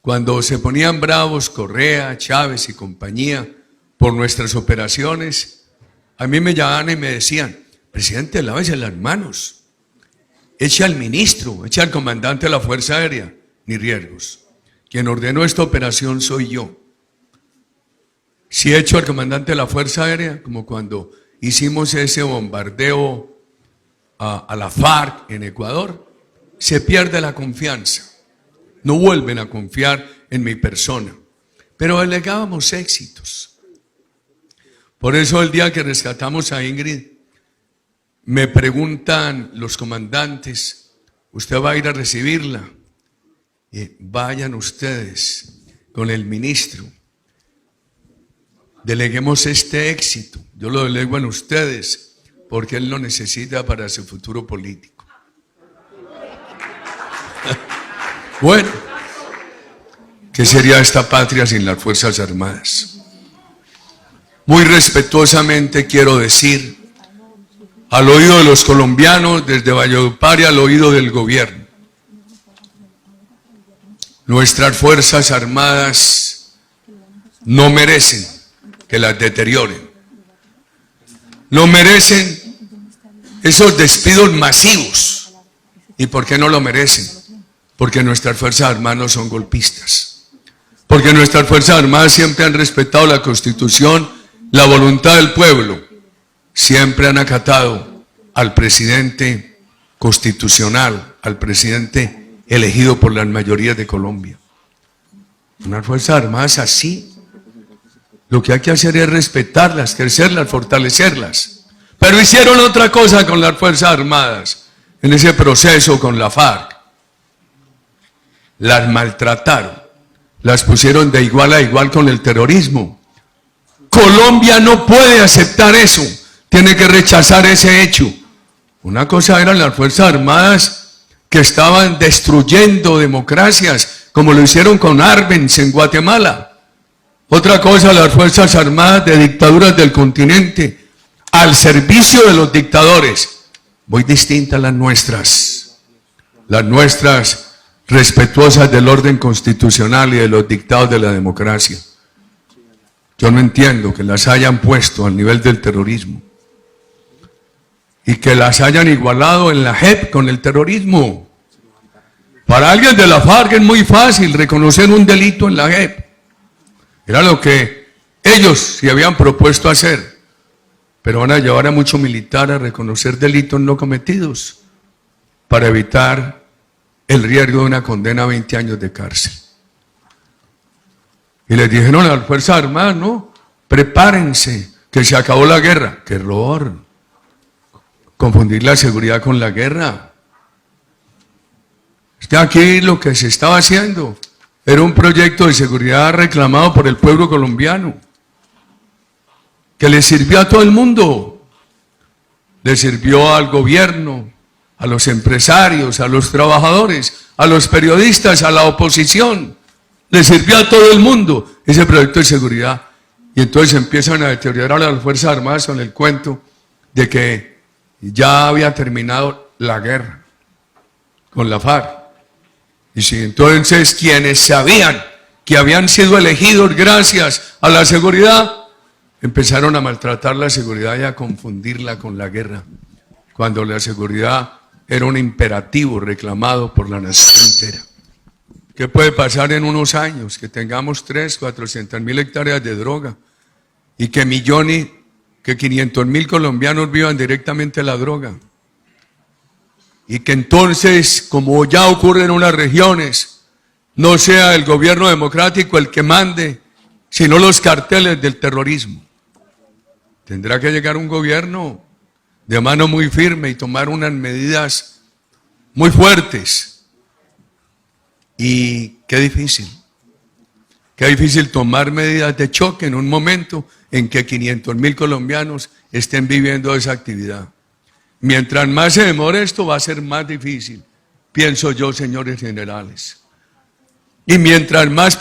cuando se ponían bravos Correa, Chávez y compañía por nuestras operaciones, a mí me llamaban y me decían: presidente, lávese las manos, eche al ministro, eche al comandante de la Fuerza Aérea. Ni riesgos. Quien ordenó esta operación soy yo. Si echo al comandante de la Fuerza Aérea, como cuando hicimos ese bombardeo a la FARC en Ecuador, se pierde la confianza. No vuelven a confiar en mi persona. Pero delegábamos éxitos. Por eso el día que rescatamos a Ingrid, me preguntan los comandantes: ¿usted va a ir a recibirla? Vayan ustedes con el ministro. Deleguemos este éxito. Yo lo delego en ustedes porque él lo necesita para su futuro político. Bueno, ¿qué sería esta patria sin las Fuerzas Armadas? Muy respetuosamente quiero decir, al oído de los colombianos, desde Valledupar y al oído del gobierno: nuestras Fuerzas Armadas no merecen que las deterioren. No merecen esos despidos masivos. ¿Y por qué no lo merecen? Porque nuestras Fuerzas Armadas no son golpistas. Porque nuestras Fuerzas Armadas siempre han respetado la Constitución, la voluntad del pueblo. Siempre han acatado al presidente constitucional, al presidente elegido por las mayorías de Colombia. Unas Fuerzas Armadas así, lo que hay que hacer es respetarlas, crecerlas, fortalecerlas. Pero hicieron otra cosa con las Fuerzas Armadas en ese proceso con la FARC. Las maltrataron, las pusieron de igual a igual con el terrorismo. Colombia no puede aceptar eso, tiene que rechazar ese hecho. Una cosa eran las Fuerzas Armadas que estaban destruyendo democracias, como lo hicieron con Arbenz en Guatemala. Otra cosa, las Fuerzas Armadas de dictaduras del continente, al servicio de los dictadores. Muy distintas las nuestras respetuosas del orden constitucional y de los dictados de la democracia. Yo no entiendo que las hayan puesto al nivel del terrorismo y que las hayan igualado en la JEP con el terrorismo. Para alguien de la FARC es muy fácil reconocer un delito en la JEP. Era lo que ellos se habían propuesto hacer. Pero van a llevar a mucho militar a reconocer delitos no cometidos para evitar el riesgo de una condena a 20 años de cárcel. Y les dijeron a las Fuerzas Armadas: no, prepárense, que se acabó la guerra. ¡Qué error! Confundir la seguridad con la guerra. Es que aquí lo que se estaba haciendo era un proyecto de seguridad reclamado por el pueblo colombiano, que le sirvió a todo el mundo. Le sirvió al gobierno, a los empresarios, a los trabajadores, a los periodistas, a la oposición. Le sirvió a todo el mundo ese proyecto de seguridad. Y entonces empiezan a deteriorar a las Fuerzas Armadas con el cuento de que ya había terminado la guerra con la FARC. Y si entonces quienes sabían que habían sido elegidos gracias a la seguridad, empezaron a maltratar la seguridad y a confundirla con la guerra, cuando la seguridad era un imperativo reclamado por la nación entera. ¿Qué puede pasar en unos años? Que tengamos 400.000 hectáreas de droga y que 500.000 colombianos vivan directamente la droga. Y que entonces, como ya ocurre en unas regiones, no sea el gobierno democrático el que mande, sino los carteles del terrorismo. Tendrá que llegar un gobierno de mano muy firme y tomar unas medidas muy fuertes. Y qué difícil tomar medidas de choque en un momento en que 500.000 colombianos estén viviendo esa actividad. Mientras más se demore esto, va a ser más difícil, pienso yo, señores generales. Y mientras más